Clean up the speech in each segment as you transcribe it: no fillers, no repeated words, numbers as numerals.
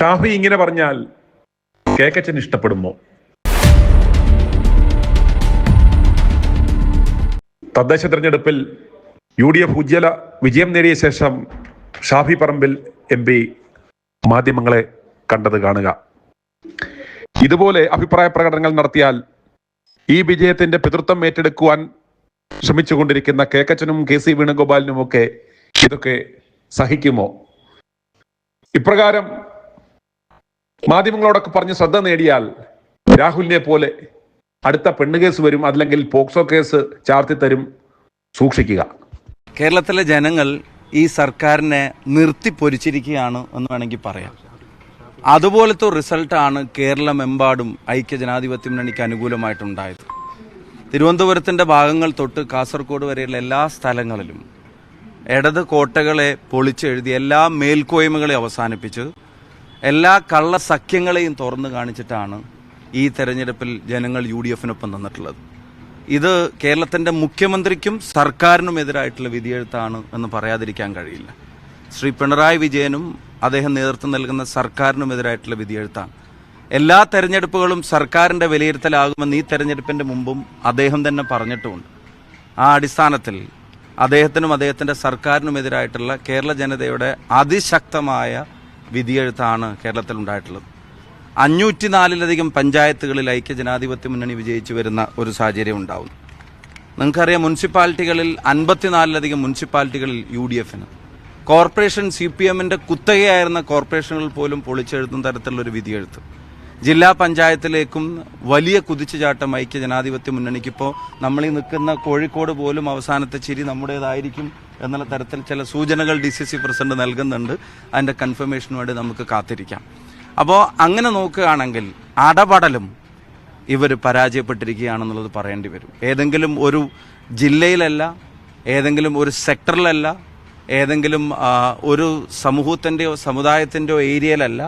ഷാഫി ഇങ്ങനെ പറഞ്ഞാൽ കേക്കച്ചൻ ഇഷ്ടപ്പെടുമോ? തദ്ദേശ തെരഞ്ഞെടുപ്പിൽ UDF ഉജ്ജ്വല വിജയം നേടിയ ശേഷം ഷാഫി പറമ്പിൽ MP മാധ്യമങ്ങളെ കണ്ടത് കാണുക. ഇതുപോലെ അഭിപ്രായ പ്രകടനങ്ങൾ നടത്തിയാൽ ഈ വിജയത്തിന്റെ പിതൃത്വം ഏറ്റെടുക്കുവാൻ ശ്രമിച്ചുകൊണ്ടിരിക്കുന്ന കേക്കച്ചനും KC വേണുഗോപാലിനുമൊക്കെ ഇതൊക്കെ സഹിക്കുമോ? ഇപ്രകാരം മാധ്യമങ്ങളോടൊക്കെ പറഞ്ഞ് ശ്രദ്ധ നേടിയാൽ രാഹുലിനെ പോലെ അടുത്ത പെണ്ണുകേസ് വരും, അല്ലെങ്കിൽ പോക്സോ കേസ് ചാർത്തി തരും. സൂക്ഷിക്കുക. കേരളത്തിലെ ജനങ്ങൾ ഈ സർക്കാരിനെ നിർത്തിപ്പൊരിച്ചിരിക്കുകയാണ് എന്ന് വേണമെങ്കിൽ പറയാം. അതുപോലത്തെ റിസൾട്ടാണ് കേരളമെമ്പാടും ഐക്യജനാധിപത്യ മുന്നണിക്ക് അനുകൂലമായിട്ടുണ്ടായത്. തിരുവനന്തപുരത്തിൻ്റെ ഭാഗങ്ങൾ തൊട്ട് കാസർഗോഡ് വരെയുള്ള എല്ലാ സ്ഥലങ്ങളിലും ഇടത് കോട്ടകളെ പൊളിച്ചെഴുതി എല്ലാ മേൽക്കോയ്മകളെ അവസാനിപ്പിച്ച് എല്ലാ കള്ള സഖ്യങ്ങളെയും തുറന്നു കാണിച്ചിട്ടാണ് ഈ തെരഞ്ഞെടുപ്പിൽ ജനങ്ങൾ UDFനൊപ്പം നിന്നിട്ടുള്ളത്. ഇത് കേരളത്തിൻ്റെ മുഖ്യമന്ത്രിക്കും സർക്കാരിനും എതിരായിട്ടുള്ള വിധിയെഴുത്താണ് എന്ന് പറയാതിരിക്കാൻ കഴിയില്ല. ശ്രീ പിണറായി വിജയനും അദ്ദേഹം നേതൃത്വം നൽകുന്ന സർക്കാരിനും എതിരായിട്ടുള്ള വിധിയെഴുത്താണ്. എല്ലാ തെരഞ്ഞെടുപ്പുകളും സർക്കാരിൻ്റെ വിലയിരുത്തലാകുമെന്ന് ഈ തെരഞ്ഞെടുപ്പിൻ്റെ മുമ്പും അദ്ദേഹം തന്നെ പറഞ്ഞിട്ടുമുണ്ട്. ആ അടിസ്ഥാനത്തിൽ അദ്ദേഹത്തിനും അദ്ദേഹത്തിൻ്റെ സർക്കാരിനും എതിരായിട്ടുള്ള കേരള ജനതയുടെ അതിശക്തമായ വിധിയെഴുത്താണ് കേരളത്തിൽ ഉണ്ടായിട്ടുള്ളത്. 504-ലധികം പഞ്ചായത്തുകളിൽ ഐക്യജനാധിപത്യ മുന്നണി വിജയിച്ചു വരുന്ന ഒരു സാഹചര്യം ഉണ്ടാവും. നിങ്ങൾക്കറിയാം, മുനിസിപ്പാലിറ്റികളിൽ 54-ലധികം മുനിസിപ്പാലിറ്റികളിൽ UDFന്, കോർപ്പറേഷൻ CPMന്റെ കുത്തകയായിരുന്ന കോർപ്പറേഷനുകൾ പോലും പൊളിച്ചെഴുതുന്ന തരത്തിലുള്ളൊരു വിധിയെഴുത്ത്. ജില്ലാ പഞ്ചായത്തിലേക്കും വലിയ കുതിച്ചുചാട്ടം ഐക്യജനാധിപത്യ മുന്നണിക്കിപ്പോൾ നമ്മൾ ഈ നിൽക്കുന്ന കോഴിക്കോട് പോലും അവസാനത്തെ ചിരി നമ്മുടേതായിരിക്കും എന്നുള്ള തരത്തിൽ ചില സൂചനകൾ DCC പ്രസിഡന്റ് നൽകുന്നുണ്ട്. അതിൻ്റെ കൺഫർമേഷന് വേണ്ടി നമുക്ക് കാത്തിരിക്കാം. അപ്പോൾ അങ്ങനെ നോക്കുകയാണെങ്കിൽ അടപടലും ഇവർ പരാജയപ്പെട്ടിരിക്കുകയാണെന്നുള്ളത് പറയേണ്ടി വരും. ഏതെങ്കിലും ഒരു ജില്ലയിലല്ല, ഏതെങ്കിലും ഒരു സെക്ടറിലല്ല, ഏതെങ്കിലും ഒരു സമൂഹത്തിൻ്റെയോ സമുദായത്തിൻ്റെയോ ഏരിയയിലല്ല,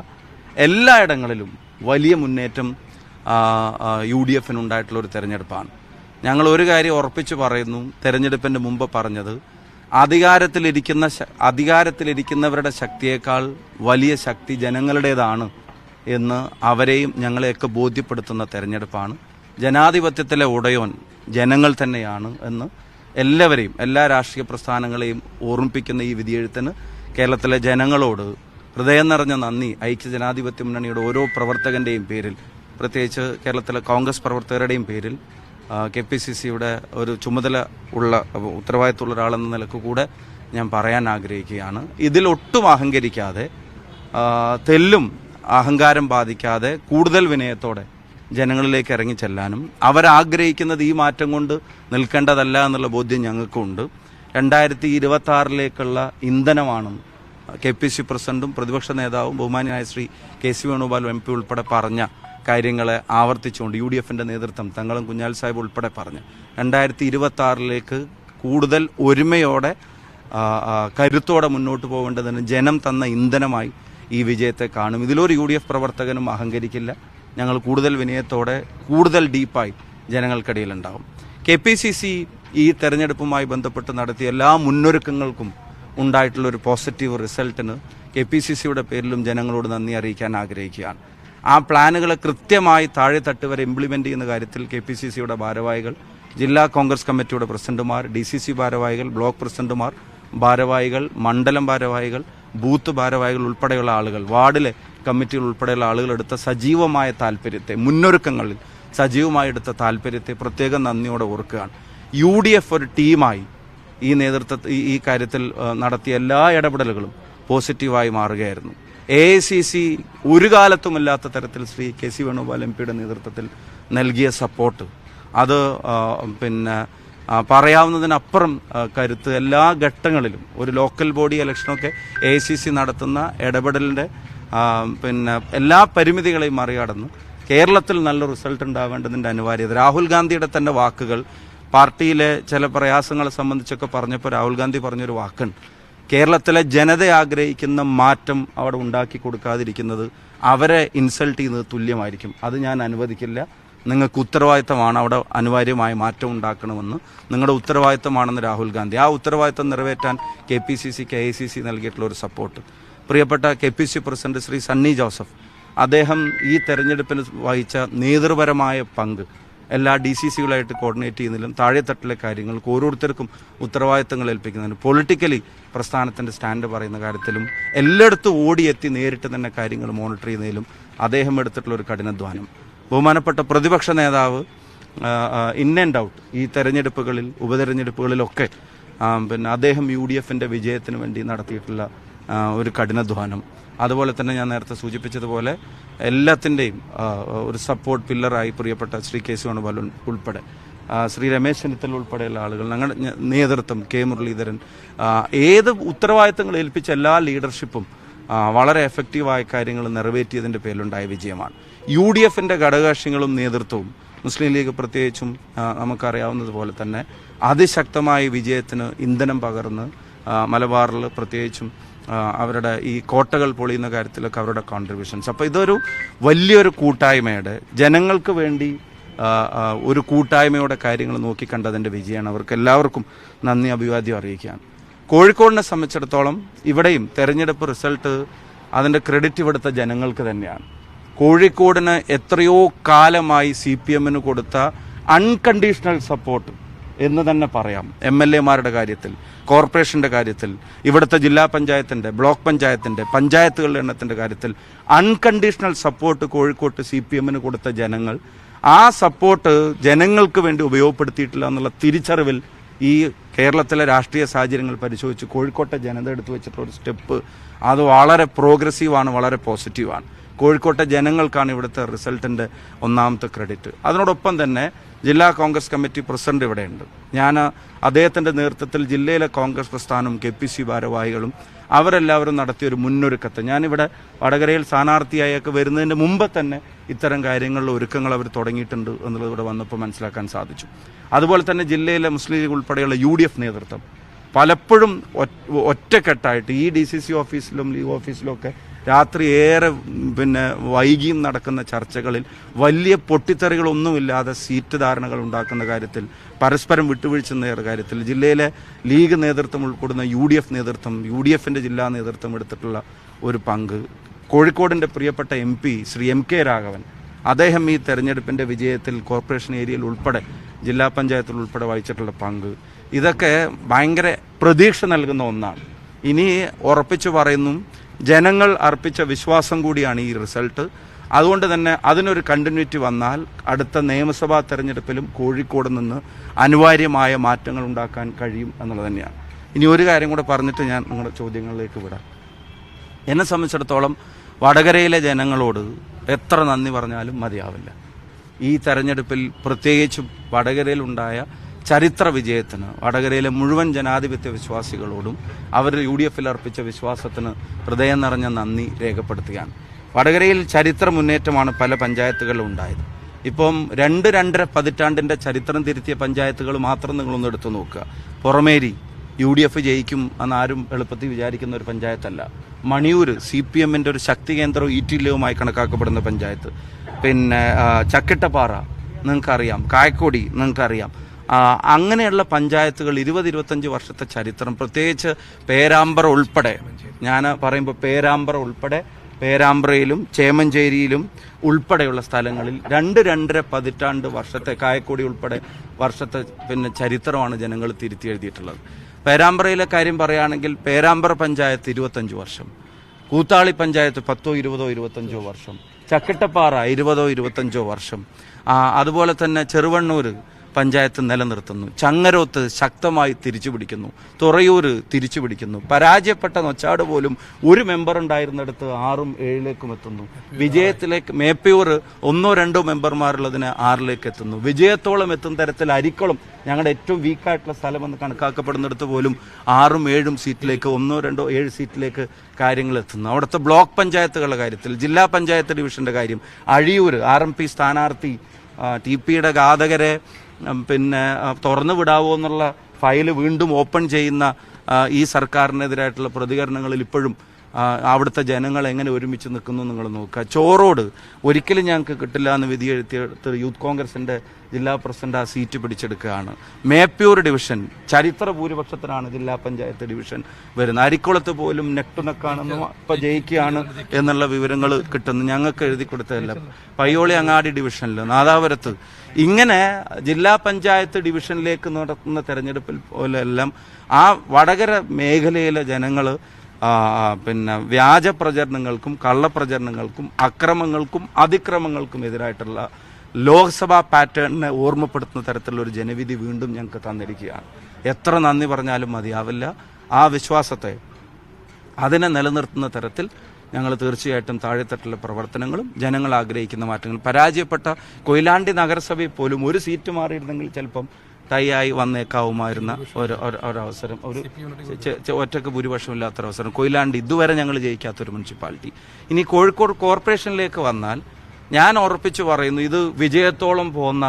എല്ലായിടങ്ങളിലും വലിയ മുന്നേറ്റം UDFനുണ്ടായിട്ടുള്ള ഒരു തെരഞ്ഞെടുപ്പാണ്. ഞങ്ങൾ ഒരു കാര്യം ഉറപ്പിച്ചു പറയുന്നു, തെരഞ്ഞെടുപ്പിൻ്റെ മുമ്പ് പറഞ്ഞത്, അധികാരത്തിലിരിക്കുന്നവരുടെ ശക്തിയേക്കാൾ വലിയ ശക്തി ജനങ്ങളുടേതാണ് എന്ന് അവരെയും ഞങ്ങളെയൊക്കെ ബോധ്യപ്പെടുത്തുന്ന തെരഞ്ഞെടുപ്പാണ്. ജനാധിപത്യത്തിലെ ഉടയോൻ ജനങ്ങൾ തന്നെയാണ് എന്ന് എല്ലാവരെയും, എല്ലാ രാഷ്ട്രീയ പ്രസ്ഥാനങ്ങളെയും ഓർമ്മിപ്പിക്കുന്ന ഈ വിധിയെഴുത്തിന് കേരളത്തിലെ ജനങ്ങളോട് ഹൃദയം നിറഞ്ഞ നന്ദി ഐക്യജനാധിപത്യ മുന്നണിയുടെ ഓരോ പ്രവർത്തകൻ്റെയും പേരിൽ, പ്രത്യേകിച്ച് കേരളത്തിലെ കോൺഗ്രസ് പ്രവർത്തകരുടെയും പേരിൽ, KPCCയുടെ ഒരു ചുമതല ഉള്ള ഉത്തരവാദിത്തമുള്ള ഒരാളെന്ന നിലക്ക് കൂടെ ഞാൻ പറയാൻ ആഗ്രഹിക്കുകയാണ്. ഇതിലൊട്ടും അഹങ്കരിക്കാതെ, തെല്ലും അഹങ്കാരം ബാധിക്കാതെ കൂടുതൽ വിനയത്തോടെ ജനങ്ങളിലേക്ക് ഇറങ്ങി ചെല്ലാനും അവരാഗ്രഹിക്കുന്നത് ഈ മാറ്റം കൊണ്ട് നിൽക്കേണ്ടതല്ല എന്നുള്ള ബോധ്യം ഞങ്ങൾക്കുണ്ട്. 2026-ലേക്കുള്ള ഇന്ധനമാണ് KPCC പ്രസിഡന്റും പ്രതിപക്ഷ നേതാവും ബഹുമാന്യനായ ശ്രീ KC വേണുഗോപാൽ MP ഉൾപ്പെടെ പറഞ്ഞ കാര്യങ്ങളെ ആവർത്തിച്ചുകൊണ്ട് UDFന്റെ നേതൃത്വം, തങ്ങളും കുഞ്ഞാൽ സാഹിബ് ഉൾപ്പെടെ പറഞ്ഞ് 2026-ലേക്ക് കൂടുതൽ ഒരുമയോടെ കരുത്തോടെ മുന്നോട്ട് പോകേണ്ടതിന് ജനം തന്ന ഇന്ധനമായി ഈ വിജയത്തെ കാണും. ഇതിലൊരു UDF പ്രവർത്തകനും അഹങ്കരിക്കില്ല. ഞങ്ങൾ കൂടുതൽ വിനയത്തോടെ, കൂടുതൽ ഡീപ്പായി ജനങ്ങൾക്കിടയിലുണ്ടാകും. KPCC ഈ തെരഞ്ഞെടുപ്പുമായി ബന്ധപ്പെട്ട് നടത്തിയ എല്ലാ മുന്നൊരുക്കങ്ങൾക്കും ഉണ്ടായിട്ടുള്ളൊരു പോസിറ്റീവ് റിസൾട്ടിന് KPCCയുടെ പേരിലും ജനങ്ങളോട് നന്ദി അറിയിക്കാൻ ആഗ്രഹിക്കുകയാണ്. ആ പ്ലാനുകളെ കൃത്യമായി താഴെത്തട്ട് വരെ ഇംപ്ലിമെൻ്റ് ചെയ്യുന്ന കാര്യത്തിൽ KPCCയുടെ ഭാരവാഹികൾ, ജില്ലാ കോൺഗ്രസ് കമ്മിറ്റിയുടെ പ്രസിഡന്റുമാർ, DCC ഭാരവാഹികൾ, ബ്ലോക്ക് പ്രസിഡന്റുമാർ, ഭാരവാഹികൾ, മണ്ഡലം ഭാരവാഹികൾ, ബൂത്ത് ഭാരവാഹികൾ ഉൾപ്പെടെയുള്ള ആളുകൾ, വാർഡിലെ കമ്മിറ്റികൾ ഉൾപ്പെടെയുള്ള ആളുകൾ എടുത്ത സജീവമായ താല്പര്യത്തെ, മുന്നൊരുക്കങ്ങളിൽ സജീവമായി എടുത്ത താല്പര്യത്തെ പ്രത്യേകം നന്ദിയോടെ ഓർക്കുകയാണ്. UDF ഒരു ടീമായി ഈ കാര്യത്തിൽ നടത്തിയ എല്ലാ ഇടപെടലുകളും പോസിറ്റീവായി മാറുകയായിരുന്നു. AICC ഒരു കാലത്തുമില്ലാത്ത തരത്തിൽ ശ്രീ KC വേണുഗോപാൽ MPയുടെ നേതൃത്വത്തിൽ നൽകിയ സപ്പോർട്ട്, അത് പറയാവുന്നതിനപ്പുറം കരുത്ത് എല്ലാ ഘട്ടങ്ങളിലും. ഒരു ലോക്കൽ ബോഡി ഇലക്ഷനൊക്കെ AICC നടത്തുന്ന ഇടപെടലിൻ്റെ എല്ലാ പരിമിതികളെയും മറികടന്ന് കേരളത്തിൽ നല്ല റിസൾട്ട് ഉണ്ടാവേണ്ടതിൻ്റെ അനിവാര്യത. രാഹുൽ ഗാന്ധിയുടെ തന്നെ വാക്കുകൾ, പാർട്ടിയിലെ ചില പ്രയാസങ്ങളെ സംബന്ധിച്ചൊക്കെ പറഞ്ഞപ്പോൾ രാഹുൽ ഗാന്ധി പറഞ്ഞൊരു വാക്കുണ്ട്, കേരളത്തിലെ ജനത ആഗ്രഹിക്കുന്ന മാറ്റം അവിടെ ഉണ്ടാക്കി കൊടുക്കാതിരിക്കുന്നത് അവരെ ഇൻസൾട്ട് ചെയ്യുന്നത് തുല്യമായിരിക്കും. അത് ഞാൻ അനുവദിക്കില്ല. നിങ്ങൾക്ക് ഉത്തരവാദിത്തമാണ് അവിടെ അനിവാര്യമായ മാറ്റം ഉണ്ടാക്കണമെന്ന്, നിങ്ങളുടെ ഉത്തരവാദിത്തമാണെന്ന് രാഹുൽ ഗാന്ധി. ആ ഉത്തരവാദിത്തം നിറവേറ്റാൻ KPCCക്ക് AICC നൽകിയിട്ടുള്ള ഒരു സപ്പോർട്ട് പ്രിയപ്പെട്ട KPC പ്രസിഡന്റ് ശ്രീ സണ്ണി ജോസഫ്, അദ്ദേഹം ഈ തെരഞ്ഞെടുപ്പിന് വഹിച്ച നേതൃപരമായ പങ്ക് എല്ലാ DCCകളായിട്ട് കോർഡിനേറ്റ് ചെയ്യുന്നതിലും താഴെത്തട്ടിലെ കാര്യങ്ങൾക്ക് ഓരോരുത്തർക്കും ഉത്തരവാദിത്തങ്ങൾ ഏൽപ്പിക്കുന്നതിനും പൊളിറ്റിക്കലി പ്രസ്ഥാനത്തിൻ്റെ സ്റ്റാൻഡ് പറയുന്ന കാര്യത്തിലും എല്ലായിടത്തും ഓടിയെത്തി നേരിട്ട് തന്നെ കാര്യങ്ങൾ മോണിറ്റർ ചെയ്യുന്നതിലും അദ്ദേഹം എടുത്തിട്ടുള്ള ഒരു കഠിനാധ്വാനം. ബഹുമാനപ്പെട്ട പ്രതിപക്ഷ നേതാവ് ഇൻ ആൻഡ് ഔട്ട് ഈ തെരഞ്ഞെടുപ്പുകളിൽ ഉപതെരഞ്ഞെടുപ്പുകളിലൊക്കെ പിന്നെ അദ്ദേഹം UDFന്റെ വിജയത്തിന് വേണ്ടി നടത്തിയിട്ടുള്ള ഒരു കഠിനാധ്വാനം, അതുപോലെ തന്നെ ഞാൻ നേരത്തെ സൂചിപ്പിച്ചതുപോലെ എല്ലാത്തിൻ്റെയും ഒരു സപ്പോർട്ട് പില്ലറായി പ്രിയപ്പെട്ട ശ്രീ KC വേണുഗോപാൽ ഉൾപ്പെടെ ശ്രീ രമേശ് ചെന്നിത്തല ഉൾപ്പെടെയുള്ള ആളുകൾ, ഞങ്ങളുടെ നേതൃത്വം K മുരളീധരൻ, ഏത് ഉത്തരവാദിത്തങ്ങൾ ഏൽപ്പിച്ച എല്ലാ ലീഡർഷിപ്പും വളരെ എഫക്റ്റീവായ കാര്യങ്ങൾ നിറവേറ്റിയതിൻ്റെ പേരിലുണ്ടായ വിജയമാണ്. UDFന്റെ ഘടകകക്ഷികളും നേതൃത്വവും മുസ്ലിം ലീഗ് പ്രത്യേകിച്ചും നമുക്കറിയാവുന്നതുപോലെ തന്നെ അതിശക്തമായ വിജയത്തിന് ഇന്ധനം പകർന്ന് മലബാറിൽ പ്രത്യേകിച്ചും അവരുടെ ഈ കോട്ടകൾ പൊളിയുന്ന കാര്യത്തിലൊക്കെ അവരുടെ കോൺട്രിബ്യൂഷൻസ്. അപ്പോൾ ഇതൊരു വലിയൊരു കൂട്ടായ്മയുടെ ജനങ്ങൾക്ക് വേണ്ടി ഒരു കൂട്ടായ്മയുടെ കാര്യങ്ങൾ നോക്കിക്കണ്ടതിൻ്റെ വിജയമാണ്. അവർക്ക് എല്ലാവർക്കും നന്ദി അഭിവാദ്യം അറിയിക്കുകയാണ്. കോഴിക്കോടിനെ സംബന്ധിച്ചിടത്തോളം ഇവിടെയും തെരഞ്ഞെടുപ്പ് റിസൾട്ട് അതിൻ്റെ ക്രെഡിറ്റ് ഇവിടുത്തെ ജനങ്ങൾക്ക് തന്നെയാണ്. കോഴിക്കോടിന് എത്രയോ കാലമായി CPMന് കൊടുത്ത അൺകണ്ടീഷണൽ സപ്പോർട്ട് എന്ന് തന്നെ പറയാം. MLAമാരുടെ കാര്യത്തിൽ, കോർപ്പറേഷൻ്റെ കാര്യത്തിൽ, ഇവിടുത്തെ ജില്ലാ പഞ്ചായത്തിൻ്റെ, ബ്ലോക്ക് പഞ്ചായത്തിൻ്റെ, പഞ്ചായത്തുകളുടെ എണ്ണത്തിൻ്റെ കാര്യത്തിൽ അൺകണ്ടീഷണൽ സപ്പോർട്ട് കോഴിക്കോട്ട് CPMന് കൊടുത്ത ജനങ്ങൾ ആ സപ്പോർട്ട് ജനങ്ങൾക്ക് വേണ്ടി ഉപയോഗപ്പെടുത്തിയിട്ടില്ല എന്നുള്ള തിരിച്ചറിവിൽ ഈ കേരളത്തിലെ രാഷ്ട്രീയ സാഹചര്യങ്ങൾ പരിശോധിച്ച് കോഴിക്കോട്ടെ ജനത എടുത്തു വെച്ചിട്ടുള്ള ഒരു സ്റ്റെപ്പ് അത് വളരെ പ്രോഗ്രസീവാണ്, വളരെ പോസിറ്റീവാണ്. കോഴിക്കോട്ടെ ജനങ്ങൾക്കാണ് ഇവിടുത്തെ റിസൾട്ടിൻ്റെ ഒന്നാമത്തെ ക്രെഡിറ്റ്. അതിനോടൊപ്പം തന്നെ ജില്ലാ കോൺഗ്രസ് കമ്മിറ്റി പ്രസിഡന്റ് ഇവിടെയുണ്ട്. ഞാൻ അദ്ദേഹത്തിൻ്റെ നേതൃത്വത്തിൽ ജില്ലയിലെ കോൺഗ്രസ് പ്രസ്ഥാനവും KPC ഭാരവാഹികളും അവരെല്ലാവരും നടത്തിയൊരു മുന്നൊരുക്കത്തെ, ഞാനിവിടെ വടകരയിൽ സ്ഥാനാർത്ഥിയായൊക്കെ വരുന്നതിന് മുമ്പ് തന്നെ ഇത്തരം കാര്യങ്ങളിലെ ഒരുക്കങ്ങൾ അവർ തുടങ്ങിയിട്ടുണ്ട് എന്നുള്ളത് ഇവിടെ വന്നപ്പോൾ മനസ്സിലാക്കാൻ സാധിച്ചു. അതുപോലെ തന്നെ ജില്ലയിലെ മുസ്ലിം ലീഗ് ഉൾപ്പെടെയുള്ള UDF നേതൃത്വം പലപ്പോഴും ഒറ്റക്കെട്ടായിട്ട് ഈ DCC ഓഫീസിലും ലീഗ് ഓഫീസിലും ഒക്കെ രാത്രി ഏറെ വൈകിയും നടക്കുന്ന ചർച്ചകളിൽ വലിയ പൊട്ടിത്തെറികളൊന്നുമില്ലാതെ സീറ്റ് ധാരണകൾ ഉണ്ടാക്കുന്ന കാര്യത്തിൽ, പരസ്പരം വിട്ടുവീഴ്ച നേടുന്ന കാര്യത്തിൽ ജില്ലയിലെ ലീഗ് നേതൃത്വം ഉൾപ്പെടുന്ന UDF നേതൃത്വം, UDFന്റെ ജില്ലാ നേതൃത്വം എടുത്തിട്ടുള്ള ഒരു പങ്ക്, കോഴിക്കോടിൻ്റെ പ്രിയപ്പെട്ട MP ശ്രീ MK രാഘവൻ, അദ്ദേഹം ഈ തെരഞ്ഞെടുപ്പിൻ്റെ വിജയത്തിൽ കോർപ്പറേഷൻ ഏരിയയിൽ ഉൾപ്പെടെ ജില്ലാ പഞ്ചായത്തിൽ ഉൾപ്പെടെ വഹിച്ചിട്ടുള്ള പങ്ക്, ഇതൊക്കെ ഭയങ്കര പ്രതീക്ഷ നൽകുന്ന ഒന്നാണ്. ഇനി ഉറപ്പിച്ചു പറയുന്നു, ജനങ്ങൾ അർപ്പിച്ച വിശ്വാസം കൂടിയാണ് ഈ റിസൾട്ട്. അതുകൊണ്ട് തന്നെ അതിനൊരു കണ്ടിന്യൂറ്റി വന്നാൽ അടുത്ത നിയമസഭാ തെരഞ്ഞെടുപ്പിലും കോഴിക്കോട് നിന്ന് അനിവാര്യമായ മാറ്റങ്ങൾ ഉണ്ടാക്കാൻ കഴിയും എന്നുള്ളത് തന്നെയാണ്. ഇനി ഒരു കാര്യം കൂടെ പറഞ്ഞിട്ട് ഞാൻ നിങ്ങളുടെ ചോദ്യങ്ങളിലേക്ക് വിടാം. എന്നെ സംബന്ധിച്ചിടത്തോളം വടകരയിലെ ജനങ്ങളോട് എത്ര നന്ദി പറഞ്ഞാലും മതിയാവില്ല. ഈ തെരഞ്ഞെടുപ്പിൽ പ്രത്യേകിച്ചും വടകരയിലുണ്ടായ ചരിത്ര വിജയത്തിന് വടകരയിലെ മുഴുവൻ ജനാധിപത്യ വിശ്വാസികളോടും അവർ UDFൽ അർപ്പിച്ച വിശ്വാസത്തിന് ഹൃദയം നിറഞ്ഞ നന്ദി രേഖപ്പെടുത്തുകയാണ്. വടകരയിൽ ചരിത്ര മുന്നേറ്റമാണ് പല പഞ്ചായത്തുകളിലും ഉണ്ടായത്. ഇപ്പം 2-2.5 പതിറ്റാണ്ടിൻ്റെ ചരിത്രം തിരുത്തിയ പഞ്ചായത്തുകൾ മാത്രം നിങ്ങളൊന്ന് എടുത്തു നോക്കുക. പുറമേരി UDF ജയിക്കും എന്നാരും എളുപ്പത്തിൽ വിചാരിക്കുന്ന ഒരു പഞ്ചായത്തല്ല. മണിയൂർ CPMന്റെ ഒരു ശക്തി കേന്ദ്രവും ഈറ്റില്ലവുമായി കണക്കാക്കപ്പെടുന്ന പഞ്ചായത്ത്. ചക്കിട്ടപ്പാറ നിങ്ങൾക്കറിയാം, കായക്കൊടി നിങ്ങൾക്കറിയാം. അങ്ങനെയുള്ള പഞ്ചായത്തുകൾ 20-25 വർഷത്തെ ചരിത്രം, പ്രത്യേകിച്ച് പേരാമ്പ്ര ഉൾപ്പെടെ, ഞാൻ പറയുമ്പോൾ പേരാമ്പ്ര ഉൾപ്പെടെ, പേരാമ്പ്രയിലും ചേമഞ്ചേരിയിലും ഉൾപ്പെടെയുള്ള സ്ഥലങ്ങളിൽ 2-2.5 പതിറ്റാണ്ട് വർഷത്തെ, കായക്കൊടി ഉൾപ്പെടെ വർഷത്തെ ചരിത്രമാണ് ജനങ്ങൾ തിരുത്തി എഴുതിയിട്ടുള്ളത്. പേരാമ്പ്രയിലെ കാര്യം പറയുകയാണെങ്കിൽ പേരാമ്പ്ര പഞ്ചായത്ത് 25 വർഷം, കൂത്താളി പഞ്ചായത്ത് 10-20-25 വർഷം, ചക്കിട്ടപ്പാറ 20-25 വർഷം, അതുപോലെ തന്നെ ചെറുവണ്ണൂർ പഞ്ചായത്ത് നിലനിർത്തുന്നു, ചങ്ങരോത്ത് ശക്തമായി തിരിച്ചുപിടിക്കുന്നു, തുറയൂർ തിരിച്ചുപിടിക്കുന്നു, പരാജയപ്പെട്ട നൊച്ചാട് പോലും ഒരു മെമ്പർ ഉണ്ടായിരുന്നിടത്ത് 6-7 എത്തുന്നു, വിജയത്തിലേക്ക് മേപ്പയൂർ 1-2 മെമ്പർമാരുള്ളതിന് 6 എത്തുന്നു, വിജയത്തോളം എത്തുന്ന തരത്തിൽ അരിക്കളം ഞങ്ങളുടെ ഏറ്റവും വീക്കായിട്ടുള്ള സ്ഥലമെന്ന് കണക്കാക്കപ്പെടുന്നിടത്ത് പോലും 6-7 സീറ്റിലേക്ക്, 1-2-7 സീറ്റിലേക്ക് കാര്യങ്ങൾ എത്തുന്നു. അവിടുത്തെ ബ്ലോക്ക് പഞ്ചായത്തുകളുടെ കാര്യത്തിൽ, ജില്ലാ പഞ്ചായത്ത് ഡിവിഷന്റെ കാര്യം, അഴിയൂർ RMP സ്ഥാനാർത്ഥി TPയുടെ ഘാതകരെ തുറന്നു വിടാവോ എന്നുള്ള ഫയൽ വീണ്ടും ഓപ്പൺ ചെയ്യുന്ന ഈ സർക്കാരിനെതിരായിട്ടുള്ള പ്രതികരണങ്ങളിൽ ഇപ്പോഴും അവിടുത്തെ ജനങ്ങൾ എങ്ങനെ ഒരുമിച്ച് നിൽക്കുന്നു നിങ്ങൾ നോക്കുക. ചോറോട് ഒരിക്കലും ഞങ്ങൾക്ക് കിട്ടില്ല എന്ന് വിധിയെഴുത്തിയെടുത്ത് യൂത്ത് കോൺഗ്രസിൻ്റെ ജില്ലാ പ്രസിഡന്റ് ആ സീറ്റ് പിടിച്ചെടുക്കുകയാണ്. മേപ്പൂർ ഡിവിഷൻ ചരിത്ര ഭൂരിപക്ഷത്തിനാണ് ജില്ലാ പഞ്ചായത്ത് ഡിവിഷൻ വരുന്നത്. അരിക്കുളത്ത് പോലും നെട്ടുനെക്കാണെന്ന് ഇപ്പം ജയിക്കുകയാണ് എന്നുള്ള വിവരങ്ങൾ കിട്ടുന്നു. ഞങ്ങൾക്ക് എഴുതി കൊടുത്തതല്ല. പയ്യോളി അങ്ങാടി ഡിവിഷനിൽ നാദാപുരത്ത് ഇങ്ങനെ ജില്ലാ പഞ്ചായത്ത് ഡിവിഷനിലേക്ക് നടത്തുന്ന തെരഞ്ഞെടുപ്പിൽ പോലെല്ലാം ആ വടകര മേഖലയിലെ ജനങ്ങൾ പിന്നെ വ്യാജ പ്രചരണങ്ങൾക്കും കള്ളപ്രചരണങ്ങൾക്കും അക്രമങ്ങൾക്കും അതിക്രമങ്ങൾക്കും എതിരായിട്ടുള്ള ലോക്സഭാ പാറ്റേണിനെ ഓർമ്മപ്പെടുത്തുന്ന തരത്തിലുള്ള ഒരു ജനവിധി വീണ്ടും ഞങ്ങൾക്ക് തന്നിരിക്കുകയാണ്. എത്ര നന്ദി പറഞ്ഞാലും മതിയാവില്ല. ആ വിശ്വാസത്തെ അതിനെ നിലനിർത്തുന്ന തരത്തിൽ ഞങ്ങൾ തീർച്ചയായിട്ടും താഴെത്തട്ടിലെ പ്രവർത്തനങ്ങളും ജനങ്ങൾ ആഗ്രഹിക്കുന്ന മാറ്റങ്ങൾ പരാജയപ്പെട്ട കൊയിലാണ്ടി നഗരസഭയിൽ പോലും ഒരു സീറ്റ് മാറിയിരുന്നെങ്കിൽ ചിലപ്പം തയ്യായി വന്നേക്കാവുമായിരുന്ന ഒരവസരം, ഒരു ഒറ്റക്ക് ഭൂരിപക്ഷമില്ലാത്തൊരവസരം. കൊയിലാണ്ടി ഇതുവരെ ഞങ്ങൾ ജയിക്കാത്തൊരു മുനിസിപ്പാലിറ്റി. ഇനി കോഴിക്കോട് കോർപ്പറേഷനിലേക്ക് വന്നാൽ ഞാൻ ഉറപ്പിച്ചു പറയുന്നു, ഇത് വിജയത്തോളം പോകുന്ന